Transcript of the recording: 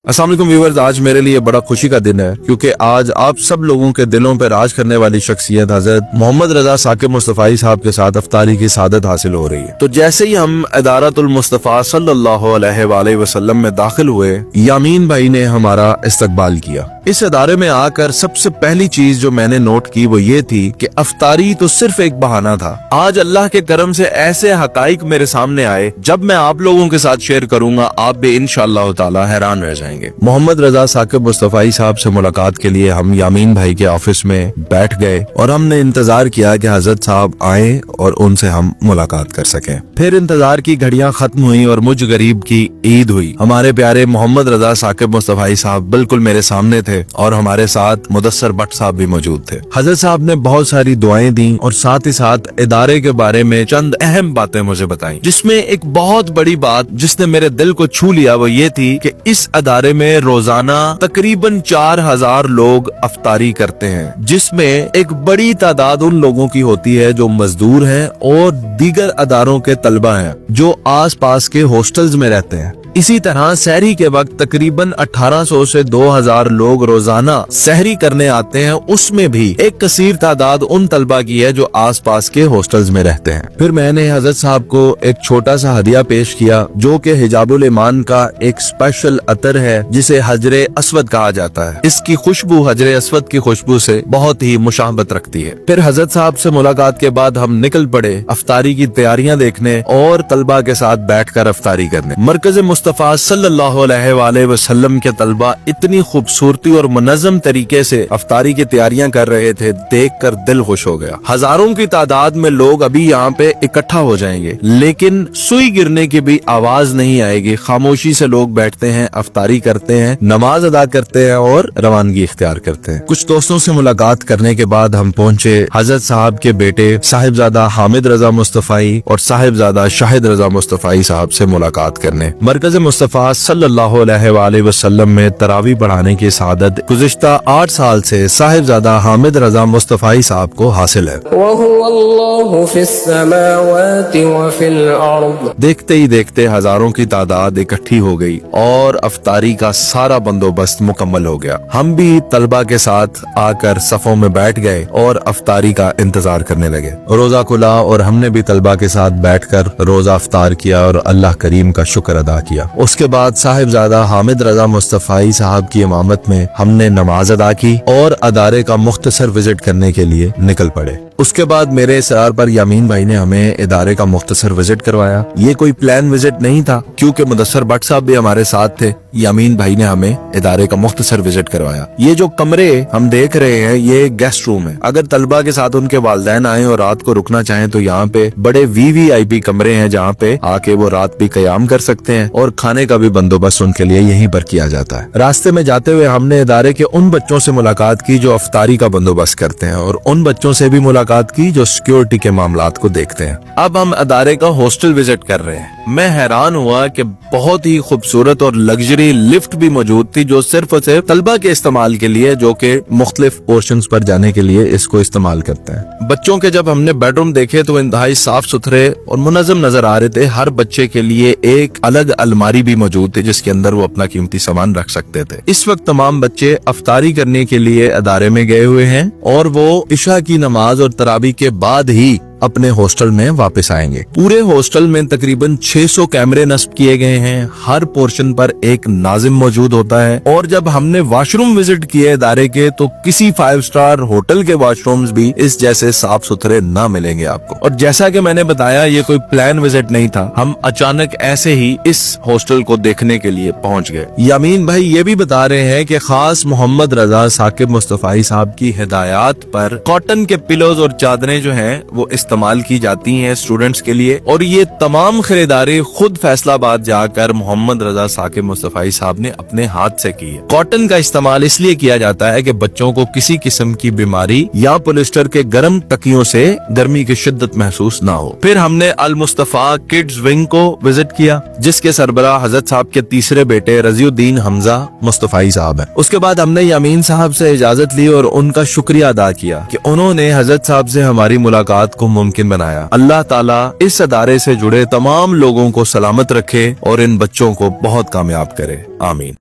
अस्सलाम वालेकुम व्यूअर्स, आज मेरे लिए बड़ा खुशी का दिन है क्योंकि आज आप सब लोगों के दिलों पर राज करने वाली शख्सियत हजरत मोहम्मद रजा साकिब मुस्तफ़ाई साहब के साथ अफ्तारी की सादत हासिल हो रही है। तो जैसे ही हम इदारतुल मुस्तफ़ा सल्लल्लाहु अलैहि वसल्लम में दाखिल हुए, यामीन भाई ने हमारा इस्तकबाल किया। इस इदारे में आकर सबसे पहली चीज जो मैंने नोट की वो ये थी कि अफ्तारी तो सिर्फ एक बहाना था। आज अल्लाह के करम से ऐसे हकाइक मेरे सामने आए, जब मैं आप लोगों के साथ शेयर करूंगा आप भी इंशाअल्लाह ताला हैरान रह जाएंगे। मोहम्मद रजा साकिब मुस्तफ़ाई साहब से मुलाकात के लिए हम यामीन भाई के ऑफिस में बैठ गए और हमने इंतजार किया कि हजरत साहब आए और उनसे हम मुलाकात कर सकें। फिर इंतजार की घड़ियां खत्म हुई और मुझ गरीब की ईद हुई। हमारे प्यारे मोहम्मद रजा साकिब मुस्तफ़ाई साहब बिल्कुल मेरे सामने थे और हमारे साथ मुदस्सर भट्ट साहब भी मौजूद थे। हजरत साहब ने बहुत सारी दुआएं दी और साथ ही साथ इदारे के बारे में चंद अहम बातें मुझे बताई, जिसमें एक बहुत बड़ी बात जिसने मेरे दिल को छू लिया वो ये थी कि इस अदारे में रोजाना तकरीबन 4000 लोग अफ्तारी करते हैं, जिसमें एक बड़ी तादाद उन लोगों की होती है जो मजदूर हैं और दीगर अदारों के तलबा हैं जो आस पास के हॉस्टल्स में रहते हैं। इसी तरह सहरी के वक्त तकरीबन 1800 से 2000 लोग रोजाना सहरी करने आते हैं, उसमें भी एक कसीर तादाद उन तलबा की है जो आसपास के हॉस्टल्स में रहते हैं। फिर मैंने हजरत साहब को एक छोटा सा हदिया पेश किया जो कि हिजाबुल ईमान का एक स्पेशल अतर है जिसे हजरे अस्वद कहा जाता है। इसकी खुशबू हजरे अस्वद की खुशबू से बहुत ही मुशाबत रखती है। फिर हजरत साहब से मुलाकात के बाद हम निकल पड़े अफ्तारी की तैयारियां देखने और तलबा के साथ बैठकर अफ्तारी करने। मरकज मुस्तफ़ा सल्लल्लाहु अलैहि वसल्लम के तलबा इतनी खूबसूरती और मुनज़्ज़म तरीके से अफ्तारी की तैयारियां कर रहे थे, देखकर दिल खुश हो गया। हजारों की तादाद में लोग अभी यहाँ पे इकट्ठा हो जाएंगे, लेकिन सुई गिरने की भी आवाज नहीं आएगी। खामोशी से लोग बैठते हैं, अफ्तारी करते हैं, नमाज अदा करते हैं और रवानगी इख्तियार करते हैं। कुछ दोस्तों से मुलाकात करने के बाद हम पहुंचे हजरत साहब के बेटे साहिबजादा हामिद रजा मुस्तफ़ाई और साहिबजादा शाहिद रजा मुस्तफ़ाई साहब से मुलाकात करने। मरकज मुस्तफ़ा सल्लल्लाहु अलैहि वसल्लम में तरावी पढ़ाने की सादत गुज़िश्ता 8 साल से साहिबजादा हामिद रजा मुस्तफ़ाई साहब को हासिल है। देखते ही देखते हजारों की तादाद इकट्ठी हो गई और अफ्तारी का सारा बंदोबस्त मुकम्मल हो गया। हम भी तलबा के साथ आकर सफों में बैठ गए और अफ्तारी का इंतजार करने लगे। रोजा खुला और हमने भी तलबा के साथ बैठकर रोजा अफ्तार किया और अल्लाह करीम का शुक्र अदा किया। उसके बाद साहिबजादा हामिद रजा मुस्तफ़ाई साहब की इमामत में हमने नमाज अदा की और अदारे का मुख्तसर विजिट करने के लिए निकल पड़े। उसके बाद मेरे इशार पर यामीन भाई ने हमें इदारे का मुख्तसर विजिट करवाया। ये कोई प्लान विजिट नहीं था क्योंकि मुदस्सर भट्ट साहब भी हमारे साथ थे। यामीन भाई ने हमें इदारे का मुख्तसर विजिट करवाया। ये जो कमरे हम देख रहे हैं ये गेस्ट रूम है। अगर तलबा के साथ उनके वालिदैन आए और रात को रुकना चाहें तो यहाँ पे बड़े VVIP कमरे हैं जहाँ पे आके वो रात भी कयाम कर सकते हैं और खाने का भी बंदोबस्त उनके लिए यहीं पर किया जाता है। रास्ते में जाते हुए हमने इदारे के उन बच्चों से मुलाकात की जो अफ्तारी का बंदोबस्त करते हैं और उन बच्चों से भी मुलाकात की जो सिक्योरिटी के मामलात को देखते हैं। अब हम अदारे का हॉस्टल विजिट कर रहे हैं। मैं हैरान हुआ कि बहुत ही खूबसूरत और लग्जरी लिफ्ट भी मौजूद थी जो सिर्फ और सिर्फ तलबा के इस्तेमाल के लिए, जो कि मुख्तलिफ पोर्शंस पर जाने के लिए इसको इस्तेमाल करते हैं। बच्चों के जब हमने बेडरूम देखे तो इंतहाई साफ सुथरे और मुनज़्ज़म नजर आ रहे थे। हर बच्चे के लिए एक अलग अलमारी भी मौजूद थी जिसके अंदर वो अपना कीमती सामान रख सकते थे। इस वक्त तमाम बच्चे अफ्तारी करने के लिए अदारे में गए हुए हैं और वो इशा की नमाज और तरावी के बाद ही अपने हॉस्टल में वापस आएंगे। पूरे हॉस्टल में तकरीबन 600 कैमरे नस्ब किए गए हैं। हर पोर्शन पर एक नाजिम मौजूद होता है और जब हमने वॉशरूम विजिट किए इदारे के तो किसी 5 स्टार होटल के वॉशरूम्स भी इस जैसे साफ सुथरे ना मिलेंगे आपको। और जैसा कि मैंने बताया ये कोई प्लान विजिट नहीं था, हम अचानक ऐसे ही इस हॉस्टल को देखने के लिए पहुँच गए। यामीन भाई ये भी बता रहे हैं कि खास मोहम्मद रजा साकिब मुस्तफ़ाई साहब की हिदायत पर कॉटन के पिलोज और चादरें जो हैं वो इस्तेमाल की जाती हैं स्टूडेंट्स के लिए और ये तमाम खरीदारी खुद फैसलाबाद जाकर मोहम्मद रजा साकिब मुस्तफ़ाई साहब ने अपने हाथ से की है। कॉटन का इस्तेमाल इसलिए किया जाता है कि बच्चों को किसी किस्म की बीमारी या पॉलिस्टर के गर्म तकियों से गर्मी की शिद्दत महसूस ना हो। फिर हमने अल मुस्तफ़ा किड्स विंग को विजिट किया जिसके सरबराह हजरत साहब के तीसरे बेटे रज़ियुद्दीन हमजा मुस्तफ़ाई साहब है। उसके बाद हमने यामीन साहब से इजाजत ली और उनका शुक्रिया अदा किया कि उन्होंने हजरत साहब से हमारी मुलाकात को मुमकिन बनाया। अल्लाह ताला इस अदारे से जुड़े तमाम लोगों को सलामत रखे और इन बच्चों को बहुत कामयाब करे। आमीन।